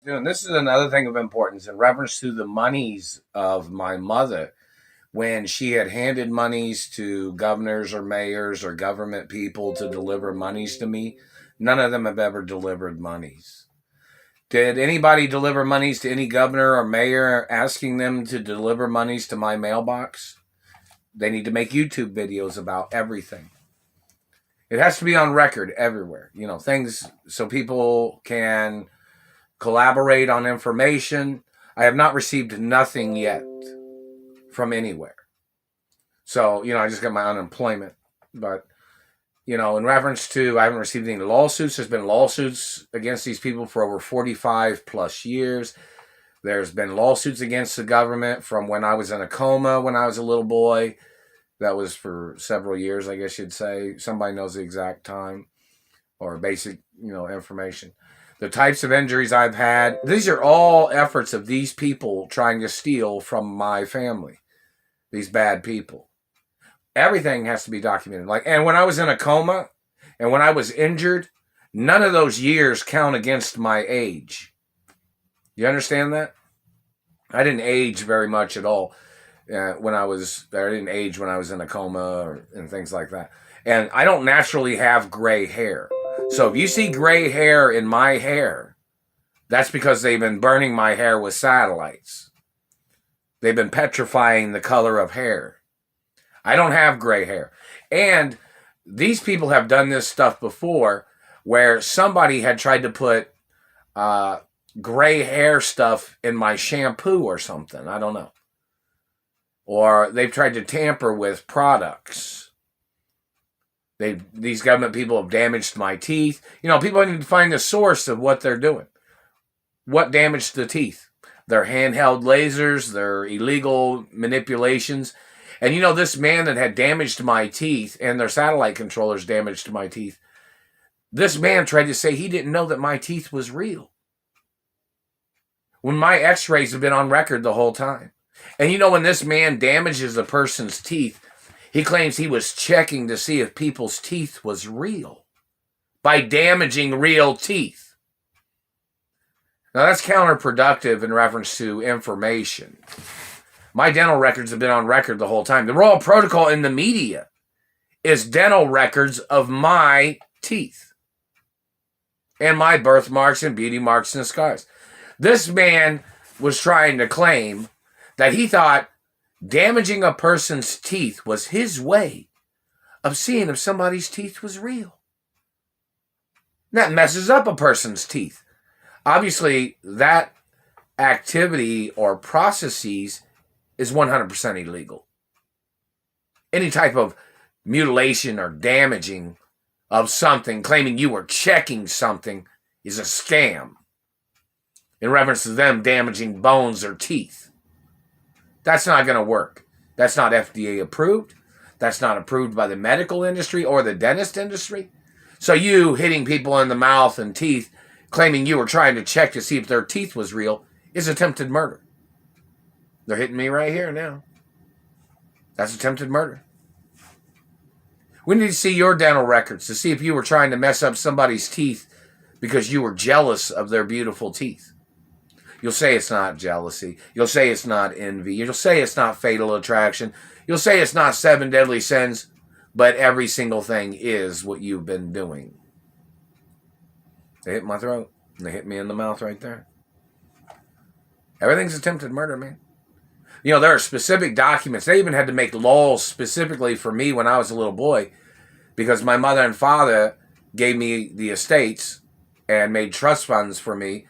And this is another thing of importance in reference to the monies of my mother. When she had handed monies to governors or mayors or government people to deliver monies to me, none of them have ever delivered monies. Did anybody deliver monies to any governor or mayor asking them to deliver monies to my mailbox? They need to make YouTube videos about everything. It has to be on record everywhere, things so people can collaborate on information. I have not received nothing yet from anywhere. So, I just got my unemployment. But, in reference to, I haven't received any lawsuits. There's been lawsuits against these people for over 45 plus years. There's been lawsuits against the government from when I was in a coma when I was a little boy. That was for several years, I guess you'd say. Somebody knows the exact time or basic, information. The types of injuries I've had, these are all efforts of these people trying to steal from my family. These bad people. Everything has to be documented. And when I was in a coma and when I was injured, none of those years count against my age. You understand that? I didn't age very much at all I didn't age when I was in a coma and things like that. And I don't naturally have gray hair. So if you see gray hair in my hair, that's because they've been burning my hair with satellites. They've been petrifying the color of hair. I don't have gray hair. And these people have done this stuff before where somebody had tried to put gray hair stuff in my shampoo or something. I don't know. Or they've tried to tamper with products. These government people have damaged my teeth. People need to find the source of what they're doing. What damaged the teeth? Their handheld lasers, their illegal manipulations. And this man that had damaged my teeth and their satellite controllers damaged my teeth, this man tried to say he didn't know that my teeth was real. When my x-rays have been on record the whole time. And when this man damages a person's teeth, he claims he was checking to see if people's teeth was real by damaging real teeth. Now that's counterproductive in reference to information. My dental records have been on record the whole time. The Royal Protocol in the media is dental records of my teeth and my birthmarks and beauty marks and scars. This man was trying to claim that he thought damaging a person's teeth was his way of seeing if somebody's teeth was real. That messes up a person's teeth. Obviously, that activity or processes is 100% illegal. Any type of mutilation or damaging of something, claiming you were checking something, is a scam in reference to them damaging bones or teeth. That's not going to work. That's not FDA approved. That's not approved by the medical industry or the dentist industry. So you hitting people in the mouth and teeth, claiming you were trying to check to see if their teeth was real, is attempted murder. They're hitting me right here now. That's attempted murder. We need to see your dental records to see if you were trying to mess up somebody's teeth because you were jealous of their beautiful teeth. You'll say it's not jealousy. You'll say it's not envy. You'll say it's not fatal attraction. You'll say it's not 7 deadly sins, but every single thing is what you've been doing. They hit my throat, and they hit me in the mouth right there. Everything's attempted murder, man. There are specific documents. They even had to make laws specifically for me when I was a little boy because my mother and father gave me the estates and made trust funds for me.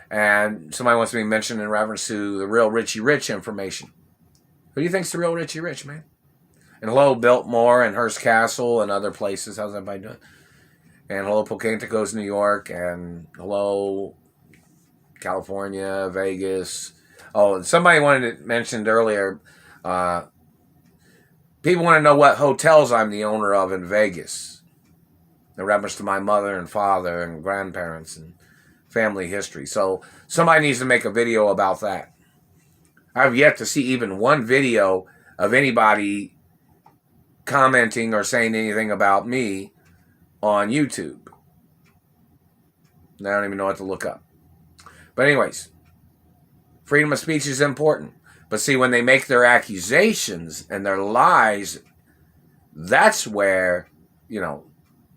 And somebody wants me to mention in reference to the real Richie Rich information. Who do you think's the real Richie Rich, man? And hello, Biltmore and Hearst Castle and other places. How's everybody doing? And hello, Pocanticos, New York. And hello, California, Vegas. Oh, somebody mentioned earlier, people want to know what hotels I'm the owner of in Vegas. In reference to my mother and father and grandparents and family history. So somebody needs to make a video about that. I've yet to see even one video of anybody commenting or saying anything about me on YouTube. I don't even know what to look up. But anyways, freedom of speech is important. But see, when they make their accusations and their lies, that's where,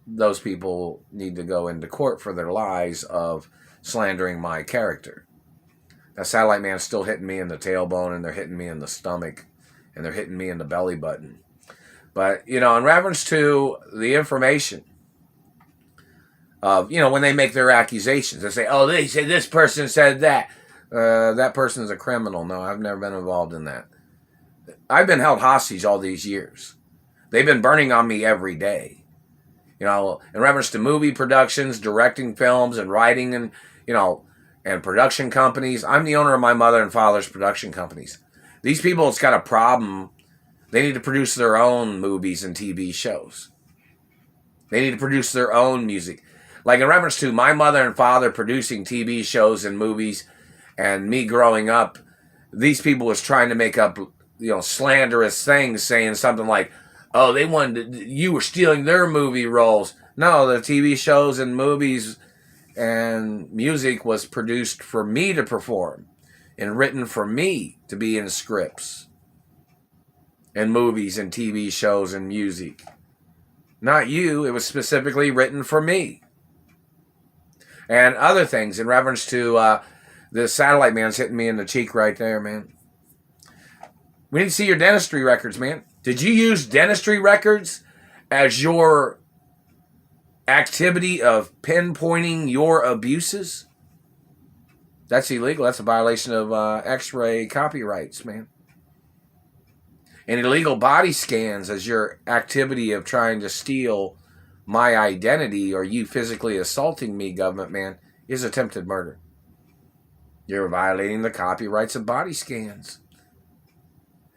those people need to go into court for their lies of slandering my character. That satellite man's still hitting me in the tailbone, and they're hitting me in the stomach, and they're hitting me in the belly button. But, in reference to the information of, when they make their accusations, they say, oh, they say this person said that. That person's a criminal. No, I've never been involved in that. I've been held hostage all these years. They've been burning on me every day. In reference to movie productions, directing films, and writing, and, and production companies. I'm the owner of my mother and father's production companies. These people that's got a problem, they need to produce their own movies and TV shows. They need to produce their own music. Like in reference to my mother and father producing TV shows and movies, and me growing up, these people was trying to make up, slanderous things, saying something like, oh, you were stealing their movie roles. No, the TV shows and movies and music was produced for me to perform and written for me to be in scripts and movies and TV shows and music. Not you. It was specifically written for me. And other things in reference to the satellite man's hitting me in the cheek right there, man. We need to see your dentistry records, man. Did you use dentistry records as your activity of pinpointing your abuses? That's illegal. That's a violation of X-ray copyrights, man. And illegal body scans as your activity of trying to steal my identity, or you physically assaulting me, government man, is attempted murder. You're violating the copyrights of body scans.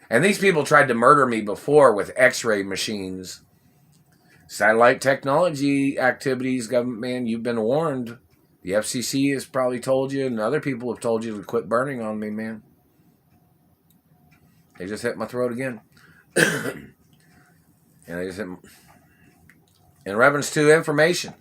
And these people tried to murder me before with X-ray machines. Satellite technology activities, government man, you've been warned. The FCC has probably told you, and other people have told you to quit burning on me, man. They just hit my throat again. And they just hit in reference to information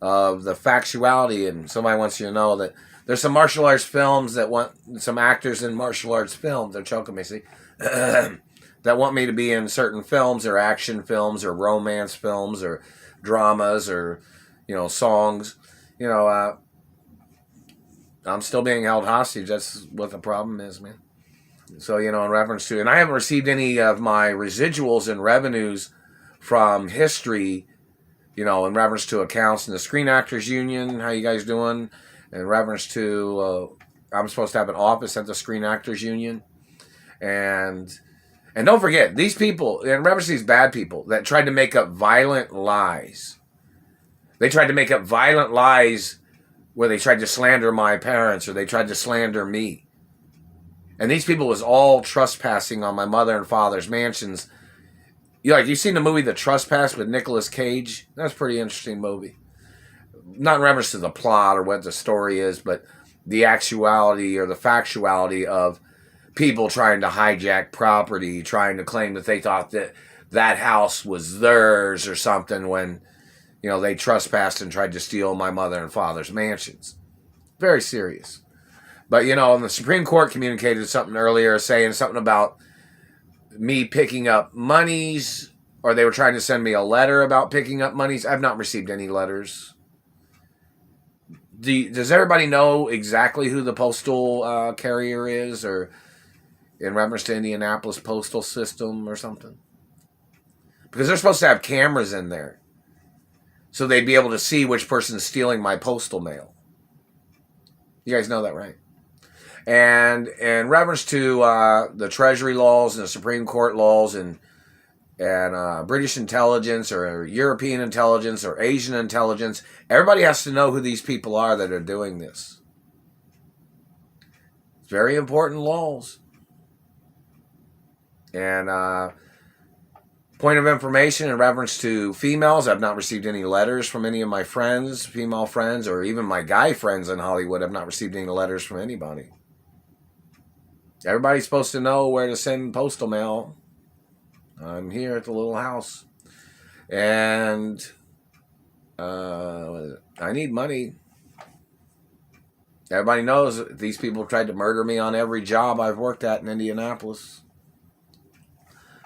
of the factuality, and somebody wants you to know that there's some martial arts films that want some actors in martial arts films. They're choking me, see? That want me to be in certain films, or action films, or romance films, or dramas, or, songs. I'm still being held hostage. That's what the problem is, man. So, in reference to, and I haven't received any of my residuals and revenues from history, in reference to accounts in the Screen Actors Union. How you guys doing? In reference to, I'm supposed to have an office at the Screen Actors Union. And don't forget, these people, in reference to these bad people that tried to make up violent lies. They tried to make up violent lies where they tried to slander my parents, or they tried to slander me. And these people was all trespassing on my mother and father's mansions. You've seen the movie The Trespass with Nicolas Cage? That's a pretty interesting movie. Not in reference to the plot or what the story is, but the actuality or the factuality of people trying to hijack property, trying to claim that they thought that house was theirs or something when, they trespassed and tried to steal my mother and father's mansions. Very serious. But, the Supreme Court communicated something earlier saying something about me picking up monies, or they were trying to send me a letter about picking up monies. I've not received any letters. Does everybody know exactly who the postal carrier is, or in reference to Indianapolis postal system or something? Because they're supposed to have cameras in there, so they'd be able to see which person's stealing my postal mail. You guys know that, right? And in reference to the Treasury laws and the Supreme Court laws and British intelligence or European intelligence or Asian intelligence, everybody has to know who these people are that are doing this. It's very important laws. And point of information in reference to females, I've not received any letters from any of my friends, female friends, or even my guy friends in Hollywood. I've not received any letters from anybody. Everybody's supposed to know where to send postal mail. I'm here at the little house. And I need money. Everybody knows these people tried to murder me on every job I've worked at in Indianapolis.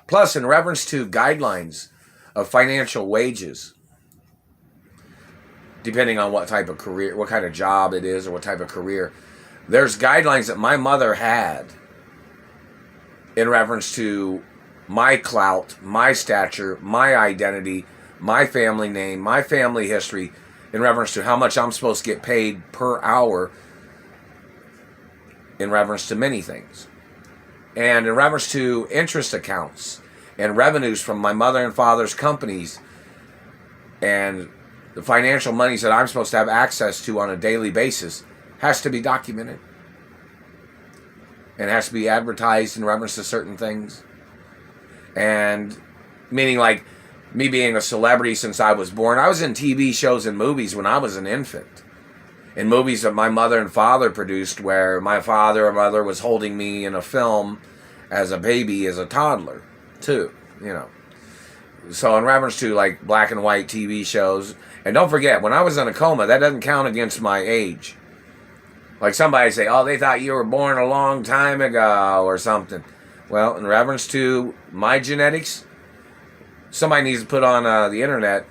Plus, in reference to guidelines of financial wages, depending on what type of career, what kind of job it is, or what type of career, there's guidelines that my mother had in reference to my clout, my stature, my identity, my family name, my family history, in reference to how much I'm supposed to get paid per hour, in reference to many things. And in reference to interest accounts and revenues from my mother and father's companies, and the financial monies that I'm supposed to have access to on a daily basis, has to be documented. And has to be advertised in reference to certain things. And meaning like me being a celebrity since I was born. I was in TV shows and movies when I was an infant. In movies that my mother and father produced, where my father or mother was holding me in a film as a baby, as a toddler, too, you know. So in reference to like black and white TV shows, and don't forget, when I was in a coma, that doesn't count against my age. Like somebody say, oh, they thought you were born a long time ago or something. Well, in reference to my genetics, somebody needs to put on the internet,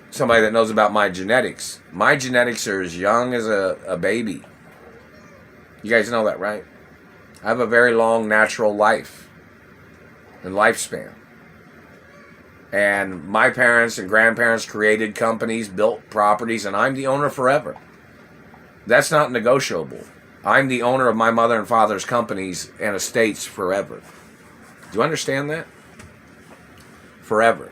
somebody that knows about my genetics. My genetics are as young as a baby. You guys know that, right? I have a very long natural life and lifespan. And my parents and grandparents created companies, built properties, and I'm the owner forever. That's not negotiable. I'm the owner of my mother and father's companies and estates forever. Do you understand that? Forever.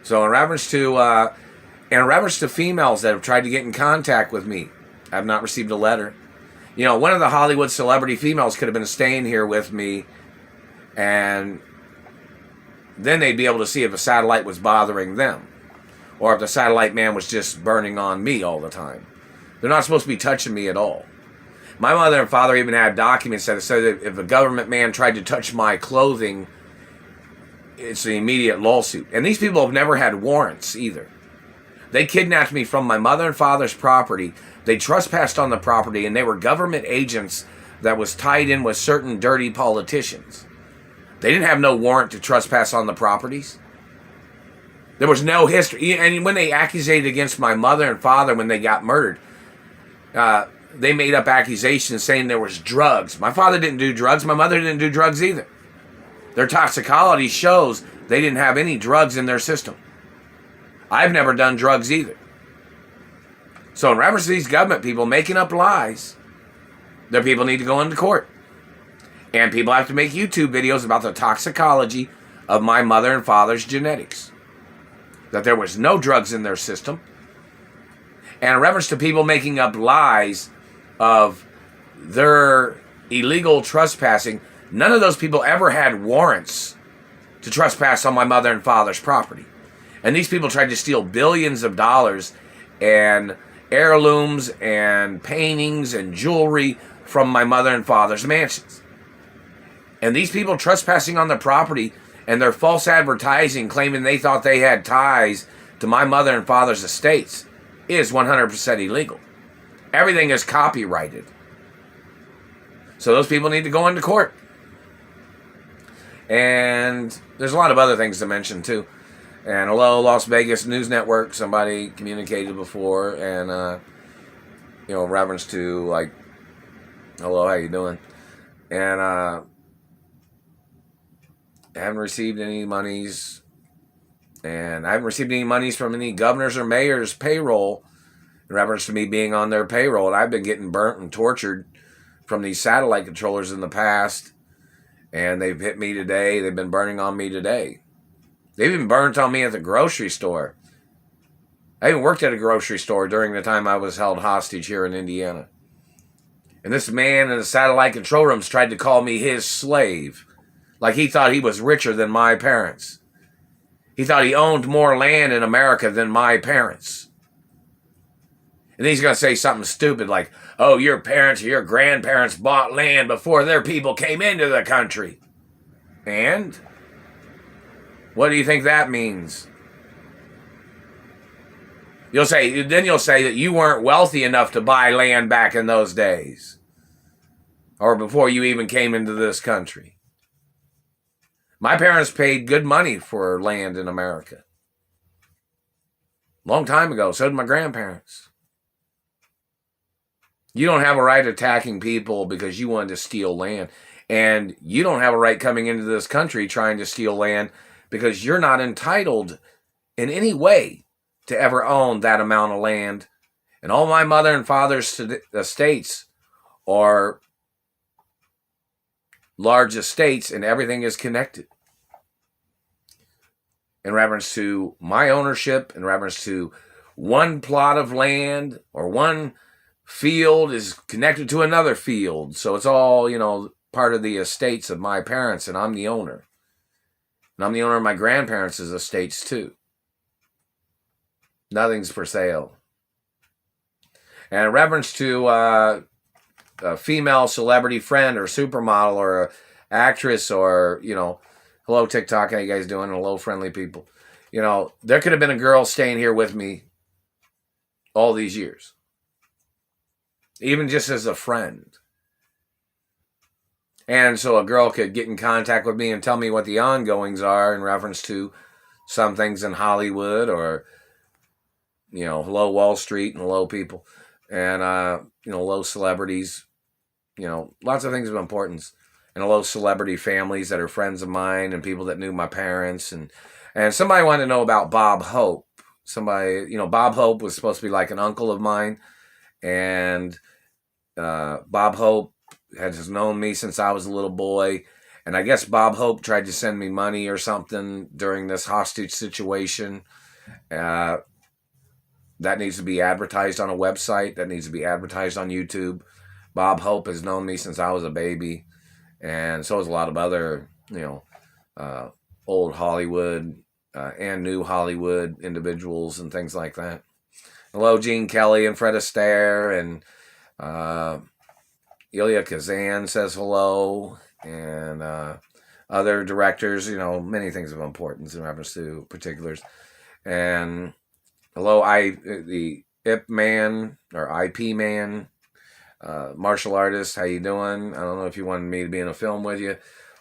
So in reference to females that have tried to get in contact with me, I have not received a letter. You know, one of the Hollywood celebrity females could have been staying here with me, and then they'd be able to see if a satellite was bothering them, or if the satellite man was just burning on me all the time. They're not supposed to be touching me at all. My mother and father even had documents that said that if a government man tried to touch my clothing, it's an immediate lawsuit. And these people have never had warrants either. They kidnapped me from my mother and father's property. They trespassed on the property, and they were government agents that was tied in with certain dirty politicians. They didn't have no warrant to trespass on the properties. There was no history. And when they accusated against my mother and father when they got murdered, they made up accusations saying there was drugs. My father didn't do drugs. My mother didn't do drugs either. Their toxicology shows they didn't have any drugs in their system. I've never done drugs either. So in reference to these government people making up lies, their people need to go into court. And people have to make YouTube videos about the toxicology of my mother and father's genetics. That there was no drugs in their system. And in reference to people making up lies of their illegal trespassing, none of those people ever had warrants to trespass on my mother and father's property. And these people tried to steal billions of dollars and heirlooms and paintings and jewelry from my mother and father's mansions. And these people trespassing on the property and their false advertising claiming they thought they had ties to my mother and father's estates is 100% illegal. Everything is copyrighted. So those people need to go into court. And there's a lot of other things to mention too. And hello, Las Vegas News Network. Somebody communicated before, and reference to like, hello, how you doing? And I haven't received any monies, and I haven't received any monies from any governors or mayors' payroll in reference to me being on their payroll. And I've been getting burnt and tortured from these satellite controllers in the past, and they've hit me today. They've been burning on me today. They've even burnt on me at the grocery store. I even worked at a grocery store during the time I was held hostage here in Indiana. And this man in the satellite control rooms tried to call me his slave, like he thought he was richer than my parents. He thought he owned more land in America than my parents. And then he's going to say something stupid like, oh, your parents or your grandparents bought land before their people came into the country. And what do you think that means? You'll say that you weren't wealthy enough to buy land back in those days, or before you even came into this country. My parents paid good money for land in America. Long time ago, so did my grandparents. You don't have a right attacking people because you wanted to steal land. And you don't have a right coming into this country trying to steal land because you're not entitled in any way to ever own that amount of land. And all my mother and father's estates are large estates, and everything is connected. In reference to my ownership, in reference to one plot of land or one field is connected to another field. So it's all, part of the estates of my parents, and I'm the owner. And I'm the owner of my grandparents' estates too. Nothing's for sale. And in reference to a female celebrity friend or supermodel or actress or, hello TikTok, how you guys doing? Hello friendly people. There could have been a girl staying here with me all these years. Even just as a friend. And so a girl could get in contact with me and tell me what the ongoings are in reference to some things in Hollywood or, hello Wall Street and hello people and, hello celebrities, lots of things of importance. And hello celebrity families that are friends of mine and people that knew my parents. And somebody wanted to know about Bob Hope. Bob Hope was supposed to be like an uncle of mine. And Bob Hope has known me since I was a little boy. And I guess Bob Hope tried to send me money or something during this hostage situation. That needs to be advertised on a website. That needs to be advertised on YouTube. Bob Hope has known me since I was a baby. And so has a lot of other, old Hollywood and new Hollywood individuals and things like that. Hello, Gene Kelly and Fred Astaire and Elia Kazan says hello, and other directors, many things of importance in reference to particulars. And hello, the IP Man or IP Man, martial artist, how you doing? I don't know if you wanted me to be in a film with you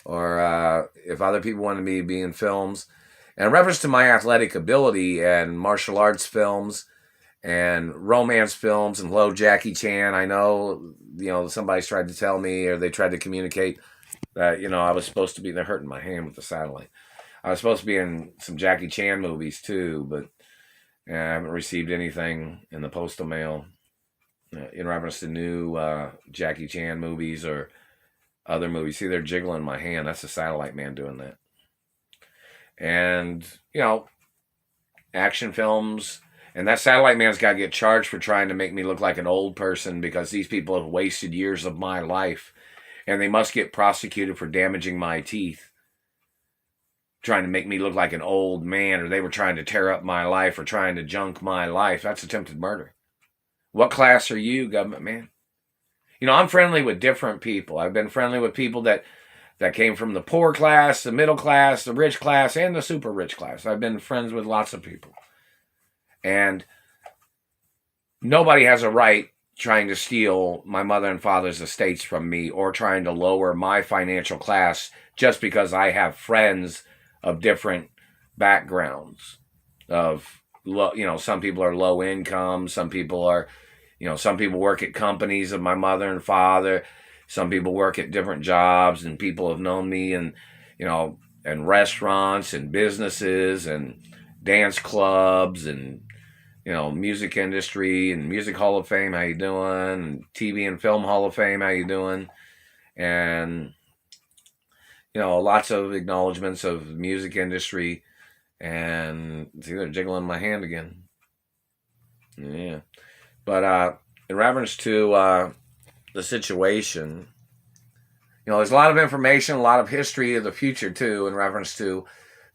or if other people wanted me to be in films. And in reference to my athletic ability and martial arts films and romance films, and hello, Jackie Chan. I know, somebody's tried to tell me or they tried to communicate that, I was supposed to be, they're hurting my hand with the satellite. I was supposed to be in some Jackie Chan movies too, but I haven't received anything in the postal mail in reference to new Jackie Chan movies or other movies. See, they're jiggling my hand. That's the satellite man doing that. And, action films. And that satellite man's got to get charged for trying to make me look like an old person because these people have wasted years of my life. And they must get prosecuted for damaging my teeth. Trying to make me look like an old man, or they were trying to tear up my life or trying to junk my life. That's attempted murder. What class are you, government man? I'm friendly with different people. I've been friendly with people that came from the poor class, the middle class, the rich class, and the super rich class. I've been friends with lots of people. And nobody has a right trying to steal my mother and father's estates from me or trying to lower my financial class just because I have friends of different backgrounds. Some people are low income. Some people are, some people work at companies of my mother and father. Some people work at different jobs, and people have known me in, and restaurants and businesses and dance clubs and, music industry and Music Hall of Fame, how you doing? And TV and Film Hall of Fame, how you doing? And, lots of acknowledgments of the music industry. And see, they're jiggling my hand again. Yeah. But in reference to the situation, there's a lot of information, a lot of history of the future too, in reference to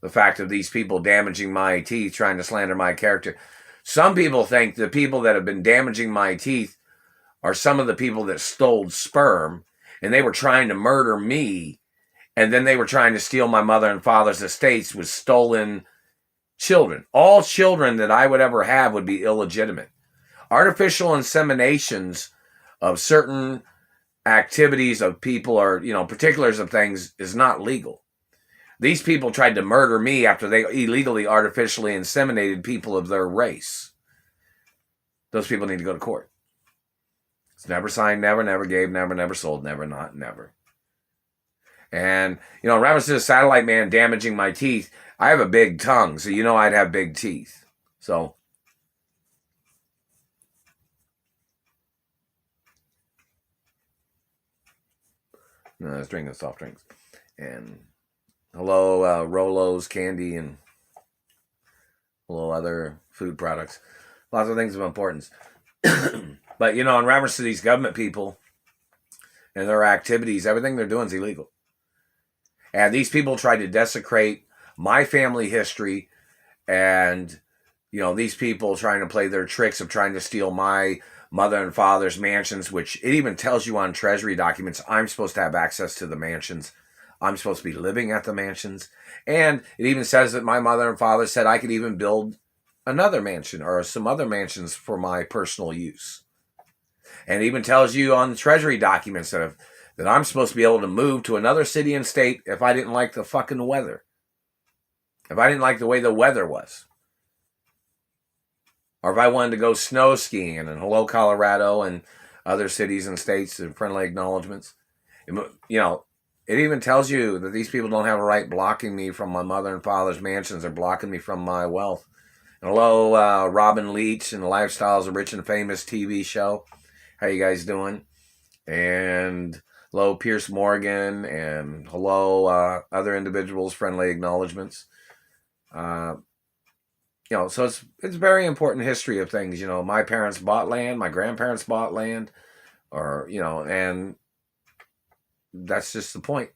the fact of these people damaging my teeth, trying to slander my character. Some people think the people that have been damaging my teeth are some of the people that stole sperm, and they were trying to murder me, and then they were trying to steal my mother and father's estates with stolen Children. All children that I would ever have would be illegitimate. Artificial inseminations of certain activities of people or, particulars of things is not legal. These people tried to murder me after they illegally artificially inseminated people of their race. Those people need to go to court. It's never signed, never, never gave, never, never sold, never, not, never. And, in reference to the satellite man damaging my teeth, I have a big tongue, so I'd have big teeth. So, no, I was drinking soft drinks. And hello, Rolos, candy, and hello, other food products. Lots of things of importance. But, in reference to these government people and their activities, everything they're doing is illegal. And these people tried to desecrate my family history, and, these people trying to play their tricks of trying to steal my mother and father's mansions, which it even tells you on Treasury documents, I'm supposed to have access to the mansions. I'm supposed to be living at the mansions. And it even says that my mother and father said I could even build another mansion or some other mansions for my personal use. And it even tells you on the Treasury documents that I'm supposed to be able to move to another city and state if I didn't like the fucking weather. If I didn't like the way the weather was. Or if I wanted to go snow skiing, and hello, Colorado and other cities and states and friendly acknowledgments. It even tells you that these people don't have a right blocking me from my mother and father's mansions or blocking me from my wealth. And hello, Robin Leach and the Lifestyles of Rich and Famous TV show. How you guys doing? And hello, Pierce Morgan, and hello, other individuals, friendly acknowledgments. So it's very important history of things. My parents bought land, my grandparents bought land, or, and that's just the point.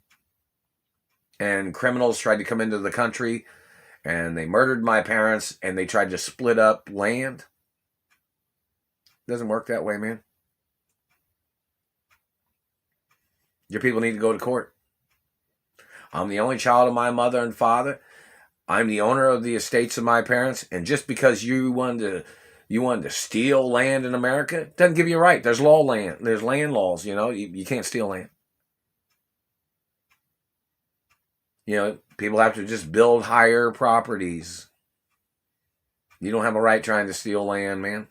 And criminals tried to come into the country, and they murdered my parents, and they tried to split up land. Doesn't work that way, man. Your people need to go to court. I'm the only child of my mother and father. I'm the owner of the estates of my parents, and just because you wanted to steal land in America, doesn't give you a right. There's There's land laws. You can't steal land. People have to just build higher properties. You don't have a right trying to steal land, man,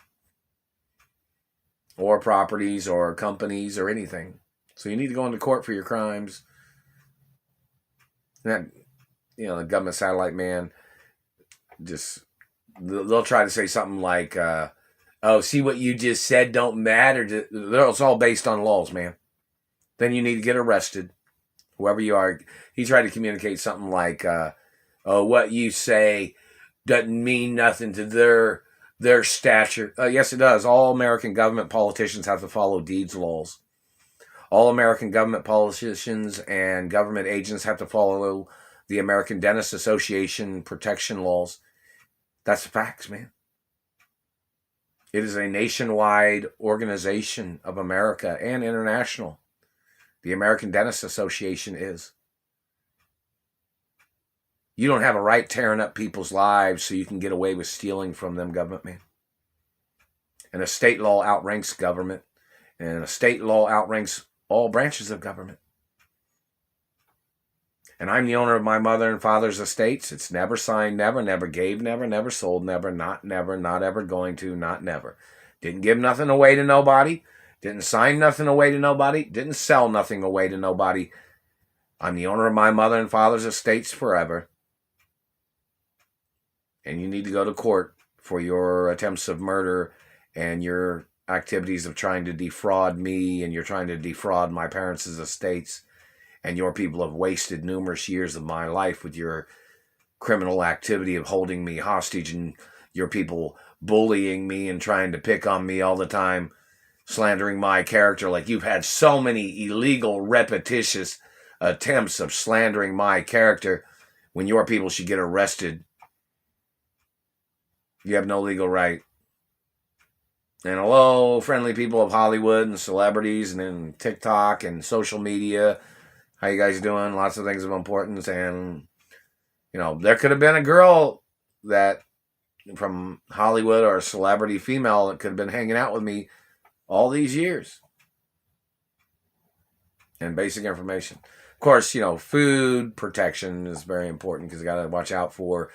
or properties, or companies, or anything. So you need to go into court for your crimes. And that, the government satellite man, they'll try to say something like, oh, see what you just said don't matter. It's all based on laws, man. Then you need to get arrested, whoever you are. He tried to communicate something like, oh, what you say doesn't mean nothing to their stature. Yes, it does. All American government politicians have to follow deeds laws. All American government politicians and government agents have to follow the American Dentist Association protection laws. That's the facts, man. It is a nationwide organization of America and international. The American Dentist Association is. You don't have a right tearing up people's lives so you can get away with stealing from them, government, man. And a state law outranks government. And a state law outranks all branches of government. And I'm the owner of my mother and father's estates. It's never signed, never, never gave, never, never sold, never, not ever going to, not never. Didn't give nothing away to nobody. Didn't sign nothing away to nobody. Didn't sell nothing away to nobody. I'm the owner of my mother and father's estates forever. And you need to go to court for your attempts of murder and your activities of trying to defraud me, and you're trying to defraud my parents' estates, and your people have wasted numerous years of my life with your criminal activity of holding me hostage, and your people bullying me and trying to pick on me all the time, slandering my character. Like, you've had so many illegal, repetitious attempts of slandering my character when your people should get arrested. You have no legal right. And hello, friendly people of Hollywood and celebrities and in TikTok and social media. How you guys doing? Lots of things of importance. And, there could have been a girl that from Hollywood or a celebrity female that could have been hanging out with me all these years. And basic information. Of course, food protection is very important because you got to watch out for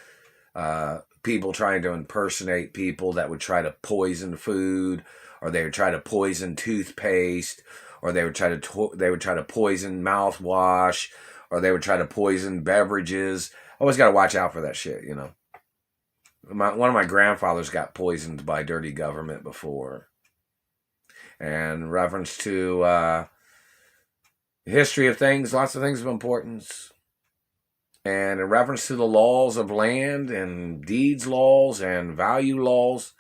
people trying to impersonate people that would try to poison food, or they would try to poison toothpaste, or they would try to poison mouthwash, or they would try to poison beverages. Always got to watch out for that shit, One of my grandfathers got poisoned by dirty government before. And in reference to history of things, lots of things of importance. And in reference to the laws of land and deeds laws and value laws,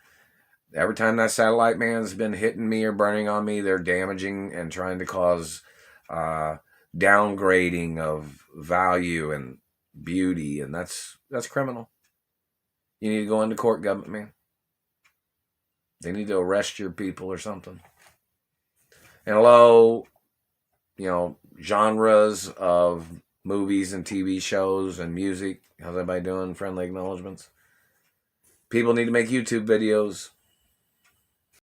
every time that satellite man's been hitting me or burning on me, they're damaging and trying to cause downgrading of value and beauty, and that's criminal. You need to go into court, government man. They need to arrest your people or something. And hello, genres of movies and TV shows and music. How's everybody doing? Friendly acknowledgements. People need to make YouTube videos.